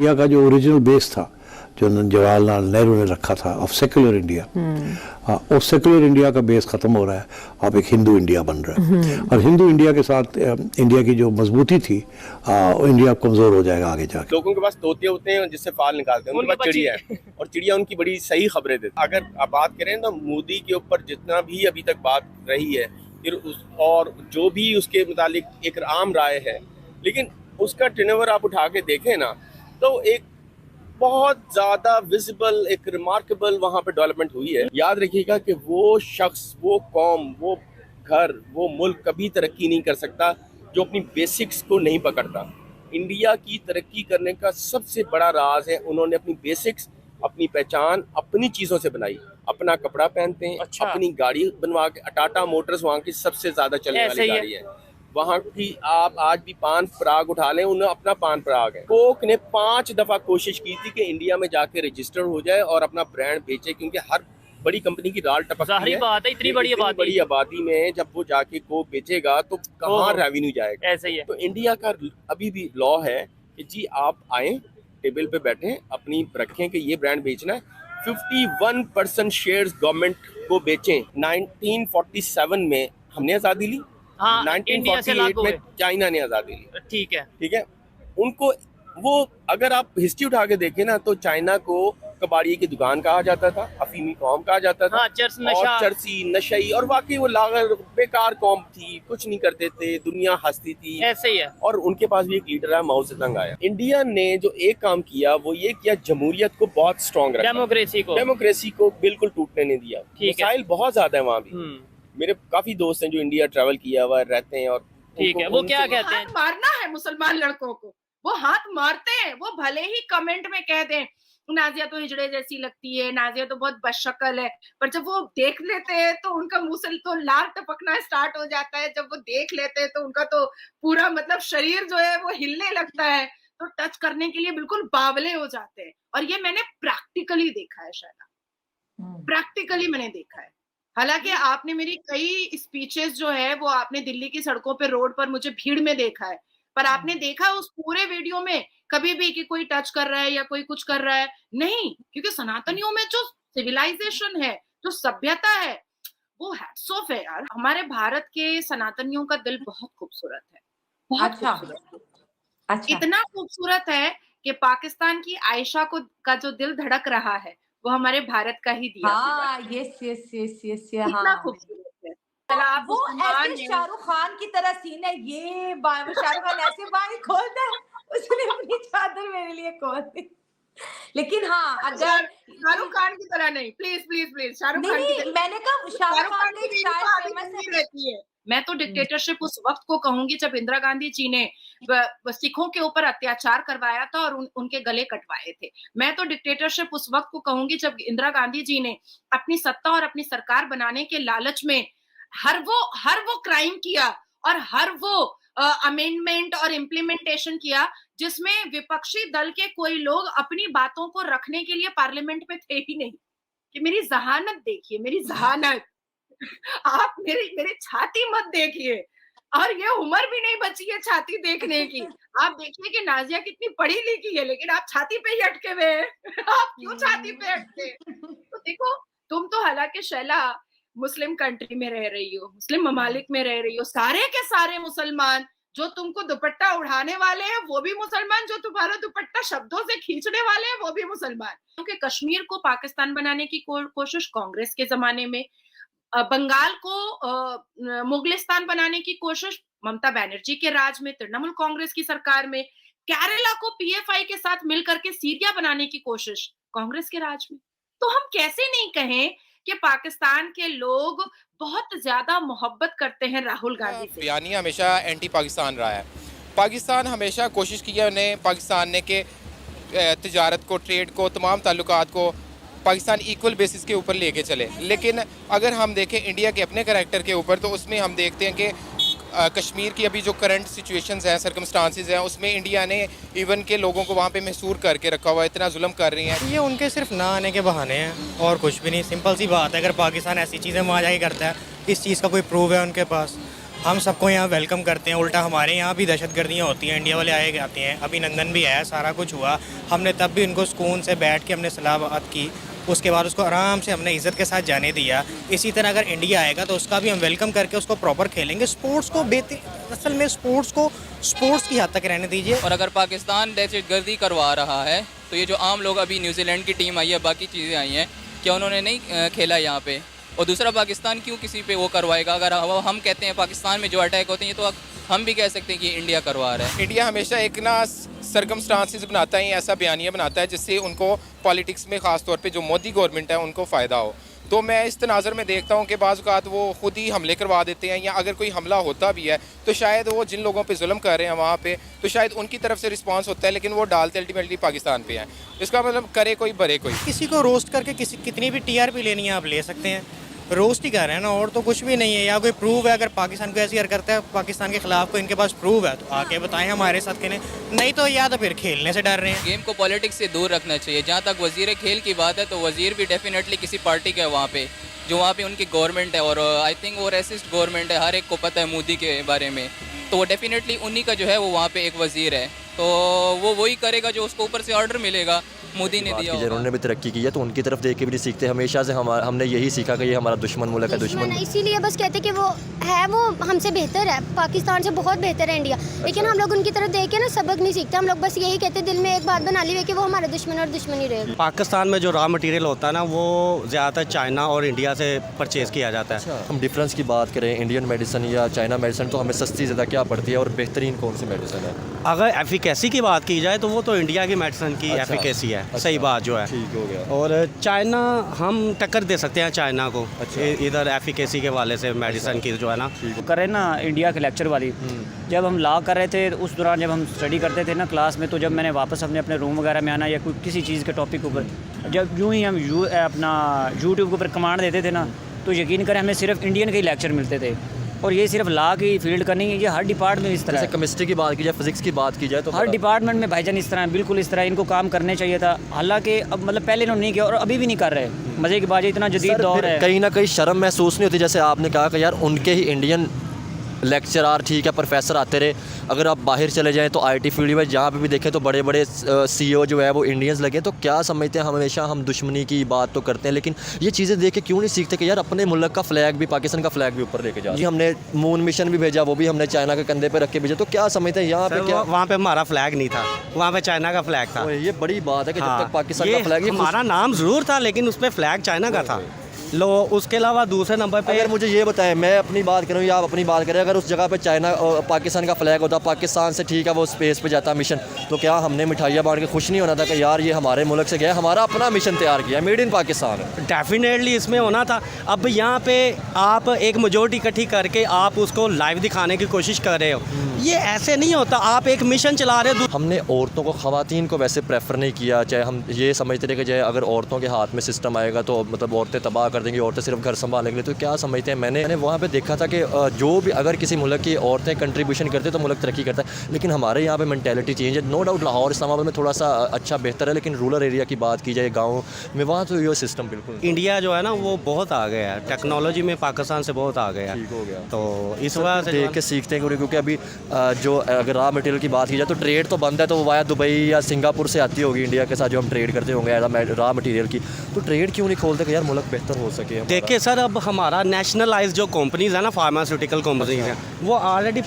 India का जो original base था, जो जवाहरलाल नेहरू ने रखा था ऑफ सेक्युलर इंडिया, उस सेक्युलर इंडिया का बेस खत्म हो रहा है, अब एक हिंदू इंडिया बन रहा है। और हिंदू इंडिया के साथ इंडिया की जो मजबूती थी, इंडिया कमजोर हो जाएगा आगे जाके। लोगों के पास तोते होते हैं जिससे फाल निकालते हैं, उनके पास चिड़िया है और चिड़िया उनकी बड़ी सही खबरें देती है। अगर आप बात करें तो मोदी के ऊपर जितना भी अभी तक बात रही है, फिर और जो भी उसके मुतालिक एक आम राय है, लेकिन उसका टर्नओवर आप उठा के देखें ना, तो एक बहुत ज्यादा विजिबल, एक रिमार्केबल वहां पे डेवलपमेंट हुई है। याद रखिएगा कि वो शख्स, वो कौम, वो घर, वो मुल्क कभी तरक्की नहीं कर सकता जो अपनी बेसिक्स को नहीं पकड़ता। इंडिया की तरक्की करने का सबसे बड़ा राज है, उन्होंने अपनी बेसिक्स, अपनी पहचान अपनी चीजों से बनाई। अपना कपड़ा पहनते हैं, अपनी गाड़ी बनवा के, टाटा मोटर्स वहाँ की सबसे ज्यादा चलने वाली गाड़ी है। वहाँ की आप आज भी पान पराग उठा लें, उन्हें अपना पान पराग है। कोक ने 5 दफा कोशिश की थी कि इंडिया में जाके रजिस्टर हो जाए और अपना ब्रांड बेचे, क्योंकि हर बड़ी कंपनी की राल टपकती है। बात है, इतनी बड़ी आबादी में जब वो जाके कोक बेचेगा तो कहाँ रेवेन्यू जाएगा। ऐसा ही है। तो इंडिया का अभी भी लॉ है कि जी आप आए, टेबल पे बैठे, अपनी रखें कि ये ब्रांड बेचना है। 51% शेयर्स गवर्नमेंट को बेचें। 1947 में हमने आजादी ली, 1948 में चाइना ने आजादी ली। ठीक है। उनको वो अगर आप हिस्ट्री उठा के देखें ना, तो चाइना को कबाड़ी की दुकान कहा जाता था, अफीमी कौम कहा जाता था, चरसी नशई, और वाकई वो लागर बेकार कौम थी, कुछ नहीं करते थे, दुनिया हंसती थी। ऐसे ही है। और उनके पास भी एक लीडर है, माओ ज़ेडुंग आया। इंडिया ने जो एक काम किया वो ये किया, जमहूरियत को बहुत स्ट्रॉन्ग रखा, डेमोक्रेसी को बिल्कुल टूटने नहीं दिया। मसाइल बहुत ज्यादा है वहाँ भी। मेरे काफी दोस्त हैं जो इंडिया ट्रैवल किया हुआ रहते हैं, और ठीक है, वो क्या कहते हैं, मारना है मुसलमान लड़कों को, वो हाथ मारते हैं। वो भले ही कमेंट में कह दें नाजिया तो हिजड़े जैसी लगती है, नाजिया तो बहुत बदशक्ल है, पर जब वो देख लेते हैं तो उनका मुंह से तो लार टपकना स्टार्ट हो जाता है। जब वो देख लेते हैं तो उनका तो पूरा मतलब शरीर जो है वो हिलने लगता है, तो टच करने के लिए बिल्कुल बावले हो जाते हैं। और ये मैंने प्रैक्टिकली देखा है, शायद प्रैक्टिकली मैंने देखा है। हालांकि आपने मेरी कई स्पीचेस जो है वो आपने दिल्ली की सड़कों पे, रोड पर मुझे भीड़ में देखा है, पर आपने देखा उस पूरे वीडियो में कभी भी कि कोई टच कर रहा है या कोई कुछ कर रहा है? नहीं, क्योंकि सनातनियों में जो सिविलाइजेशन है, जो सभ्यता है, वो हैट्स ऑफ है यार। हमारे भारत के सनातनियों का दिल बहुत खूबसूरत है, बहुत खूबसूरत। अच्छा। इतना खूबसूरत है कि पाकिस्तान की आयशा को का जो दिल धड़क रहा है वो हमारे भारत का ही दिया। हाँ, यस। इतना खूबसूरत है। वो ऐसे शाहरुख खान की तरह सीन है, ये शाहरुख खान ऐसे बाएं खोलता है, उसने अपनी चादर मेरे लिए खोल दी। लेकिन हाँ, अगर शाहरुख खान की तरह नहीं, प्लीज शाहरुख खान की तरह। मैंने कहा शाहरुख खान की शायद फेमस रहती है। मैं तो डिक्टेटरशिप उस वक्त को कहूंगी जब इंदिरा गांधी जी ने सिखों के ऊपर अत्याचार करवाया था और उनके गले कटवाए थे। मैं तो डिक्टेटरशिप उस वक्त को कहूंगी जब इंदिरा गांधी जी ने अपनी सत्ता और अपनी सरकार बनाने के लालच में हर वो क्राइम किया और हर वो अमेंडमेंट और इम्प्लीमेंटेशन किया जिसमें विपक्षी दल के कोई लोग अपनी बातों को रखने के लिए पार्लियामेंट में थे ही नहीं। कि मेरी जहानत देखिए, मेरी जहानत। आप मेरी छाती मत देखिए, और ये उम्र भी नहीं बची है छाती देखने की। आप देखिए कि नाजिया कितनी पढ़ी लिखी है, लेकिन आप छाती पे ही अटके हुए हैं। आप क्यों छाती पे अटके? तो देखो, तुम तो हालांकि शैला मुस्लिम कंट्री में रह रही हो, मुस्लिम ममालिक में रह रही हो, सारे के सारे मुसलमान जो तुमको दुपट्टा उड़ाने वाले हैं वो भी मुसलमान, जो तुम्हारा दुपट्टा शब्दों से खींचने वाले हैं वो भी मुसलमान। क्योंकि कश्मीर को पाकिस्तान बनाने की कोशिश कांग्रेस के जमाने में, बंगाल को मुगलिस्तान बनाने की कोशिश ममता बनर्जी के राज में, तृणमूल कांग्रेस की सरकार में, केरला को पीएफआई के साथ मिलकर के सीरिया बनाने की कोशिश कांग्रेस के राज में। तो हम कैसे नहीं कहें कि पाकिस्तान के लोग बहुत ज्यादा मोहब्बत करते हैं राहुल गांधी से। बयानी हमेशा एंटी पाकिस्तान रहा है। पाकिस्तान हमेशा कोशिश की है उन्हें, पाकिस्तान ने के तिजारत को, ट्रेड को, तमाम ताल्लुकात को पाकिस्तान इक्वल बेसिस के ऊपर लेके चले। लेकिन अगर हम देखें इंडिया के अपने करैक्टर के ऊपर, तो उसमें हम देखते हैं कि कश्मीर की अभी जो करंट सिचुएशंस हैं, सर्कमस्टांसिस हैं, उसमें इंडिया ने इवन के लोगों को वहाँ पे महसूर करके रखा हुआ है, इतना जुल्म कर रही हैं। ये उनके सिर्फ ना आने के बहाने हैं और कुछ भी नहीं। सिंपल सी बात है, अगर पाकिस्तान ऐसी चीज़ें वहाँ जाके करता है, इस चीज़ का कोई प्रूफ है उनके पास? हम सबको यहाँ वेलकम करते हैं। उल्टा हमारे यहाँ भी दहशतगर्दियाँ होती हैं, इंडिया वाले आए आते हैं, अभिनंदन भी आया, सारा कुछ हुआ। हमने तब भी उनको सुकून से बैठ के हमने सलाह बात की, उसके बाद उसको आराम से हमने इज़्ज़त के साथ जाने दिया। इसी तरह अगर इंडिया आएगा तो उसका भी हम वेलकम करके उसको प्रॉपर खेलेंगे। स्पोर्ट्स को असल में स्पोर्ट्स को स्पोर्ट्स की हद तक रहने दीजिए। और अगर पाकिस्तान दहशतगर्दी करवा रहा है तो ये जो आम लोग, अभी न्यूजीलैंड की टीम आई है, बाकी चीज़ें आई हैं, क्या उन्होंने नहीं खेला यहाँ पे? और दूसरा, पाकिस्तान क्यों किसी पे वो करवाएगा? अगर हम कहते हैं पाकिस्तान में जो अटैक होते हैं तो हम भी कह सकते हैं कि इंडिया करवा रहा है। इंडिया हमेशा एक ना सर्कमस्टांसिस बनाता है, ऐसा बयानिया बनाता है जिससे उनको पॉलिटिक्स में ख़ास तौर पे जो मोदी गवर्नमेंट है उनको फ़ायदा हो। तो मैं इस तनाज़र में देखता हूँ कि बाज़ औक़ात वो ख़ुद ही हमले करवा देते हैं, या अगर कोई हमला होता भी है तो शायद वो जिन लोगों पे जुल्म कर रहे हैं वहाँ पे, तो शायद उनकी तरफ से रिस्पांस होता है, लेकिन वो डालते अल्टीमेटली पाकिस्तान पे हैं। इसका मतलब करे कोई बरे कोई। किसी को रोस्ट करके कितनी भी टीआरपी लेनी है आप ले सकते हैं, रोस्ट ही कर रहे हैं ना, और तो कुछ भी नहीं है। या कोई प्रूव है, अगर पाकिस्तान को ऐसी हरकत है पाकिस्तान के खिलाफ, को इनके पास प्रूव है तो आके बताएं हमारे साथ खेलें, नहीं तो या तो फिर खेलने से डर रहे हैं। गेम को पॉलिटिक्स से दूर रखना चाहिए। जहाँ तक वज़ीर खेल की बात है तो वज़ीर भी डेफिनेटली किसी पार्टी का है वहाँ पे, जो वहाँ पे उनकी गवर्नमेंट है, और आई थिंक वो रेसिस्ट गवर्नमेंट है, हर एक को पता है मोदी के बारे में। तो वो डेफिनेटली उन्हीं का जो है वो वहाँ पे एक वज़ीर है, तो वो वही करेगा जो उसको ऊपर से ऑर्डर मिलेगा, मोदी ने दिया। उन्होंने भी तरक्की की है तो उनकी तरफ देख के भी नहीं सीखते। हमेशा से हमने यही सीखा कि ये हमारा दुश्मन मुल्क है, दुश्मन। इसीलिए बस कहते कि वो हमसे बेहतर है, पाकिस्तान से बहुत बेहतर है इंडिया, लेकिन हम लोग उनकी तरफ देख के ना सबक नहीं सीखते। हम लोग बस यही कहते, दिल में एक बात बना ली है कि वो हमारा दुश्मन और दुश्मन ही रहेगा। पाकिस्तान में जो रॉ मटेरियल होता है ना, वो ज़्यादातर चाइना और इंडिया से परचेज़ किया जाता है। हम डिफरेंस की बात करें, इंडियन मेडिसिन या चाइना मेडिसिन, तो हमें सस्ती ज़्यादा क्या पड़ती है और बेहतरीन कौन सी मेडिसिन है? अगर एफिकेसी की बात की जाए तो वो तो इंडिया की मेडिसिन की एफिकेसी है। सही बात जो है, ठीक हो गया। और चाइना हम टक्कर दे सकते हैं चाइना को इधर एफिकेसी के वाले से, मेडिसिन की जो है ना। कर रहे ना इंडिया के लेक्चर वाली, जब हम लॉ कर रहे थे उस दौरान जब हम स्टडी करते थे ना क्लास में, तो जब मैंने वापस अपने रूम वगैरह में आना या कोई किसी चीज़ के टॉपिक ऊपर, जब यूँ ही हम अपना यूट्यूब के ऊपर कमांड देते थे ना, तो यकीन करें हमें सिर्फ इंडियन के ही लेक्चर मिलते थे। और ये सिर्फ लॉ की फील्ड का नहीं है, ये हर डिपार्टमेंट में इस तरह है। केमिस्ट्री की बात की जाए, फिजिक्स की बात की जाए तो हर डिपार्टमेंट में भाईजान इस तरह है, बिल्कुल इस तरह इनको काम करने चाहिए था। हालांकि अब मतलब पहले इन्होंने नहीं किया और अभी भी नहीं कर रहे। मज़े की बात है, इतना जदीद दौर है, कहीं ना कहीं शर्म महसूस नहीं होती? जैसे आपने कहा कि यार उनके ही इंडियन लेक्चरार, ठीक है, प्रोफेसर आते रहे। अगर आप बाहर चले जाएं तो आईटी फील्ड में जहाँ पे भी देखें तो बड़े बड़े सीईओ जो है वो इंडियंस लगे। तो क्या समझते हैं, हमेशा हम दुश्मनी की बात तो करते हैं, लेकिन ये चीज़ें देख के क्यों नहीं सीखते कि यार अपने मुल्क का फ्लैग भी, पाकिस्तान का फ्लैग भी ऊपर लेके जाओ। जी, हमने मून मिशन भी भेजा, वो भी हमने चाइना के कंधे पे रख के भेजा। तो क्या समझते हैं यहाँ पे, क्या वहाँ पे हमारा फ्लैग नहीं था, वहाँ पे चाइना का फ्लैग था। ये बड़ी बात है कि जब तक पाकिस्तान का फ्लैग, हमारा नाम ज़रूर था लेकिन उस पर फ्लैग चाइना का था। लो, उसके अलावा दूसरे नंबर पे, अगर मुझे ये बताएं, मैं अपनी बात करूँ या आप अपनी बात करें, अगर उस जगह पे चाइना और पाकिस्तान का फ्लैग होता, पाकिस्तान से ठीक है वो स्पेस पे जाता मिशन, तो क्या हमने मिठाइयाँ बांट के खुश नहीं होना था कि यार ये हमारे मुल्क से गया, हमारा अपना मिशन तैयार किया, मेड इन पाकिस्तान? डेफिनेटली इसमें होना था। अब यहाँ पे आप एक मेजोरिटी इकट्ठी करके आप उसको लाइव दिखाने की कोशिश कर रहे हो, ये ऐसे नहीं होता। आप एक मिशन चला रहे हो। हमने औरतों को, ख़वातीन को वैसे प्रेफर नहीं किया, चाहे हम ये समझते रहे कि चाहे अगर औरतों के हाथ में सिस्टम आएगा तो मतलब औरतें तबाह कर देंगी, औरतें सिर्फ घर संभालेंगे। तो क्या समझते हैं, मैंने वहाँ पे देखा था कि जो भी अगर किसी मुल्क की औरतें कंट्रीब्यूशन करते तो मुल्क तरक्की करता है। लेकिन हमारे यहाँ पे मेंटालिटी चेंज है। नो डाउट लाहौर इस्लामाबाद में थोड़ा सा अच्छा बेहतर है, लेकिन रूरल एरिया की बात की जाए, गाँव में, वहाँ तो ये सिस्टम बिल्कुल। इंडिया जो है ना वो बहुत आ गया है टेक्नोलॉजी में, पाकिस्तान से बहुत आ गया, ठीक हो गया। तो इस वजह से देख के सीखते हैं, क्योंकि अभी जो अगर रॉ मटेरियल की बात की जाए तो ट्रेड तो बंद है, तो वाया दुबई या सिंगापुर से आती होगी इंडिया के साथ जो हम ट्रेड करते होंगे रॉ मटेरियल की। तो ट्रेड क्यों नहीं खोलते कि यार मुल्क बेहतर हो सके? देखिए सर, अब हमारा नेशनलाइज जो कंपनीज है ना, फार्मास्यूटिकल कंपनीज हैं, वो ऑलरेडी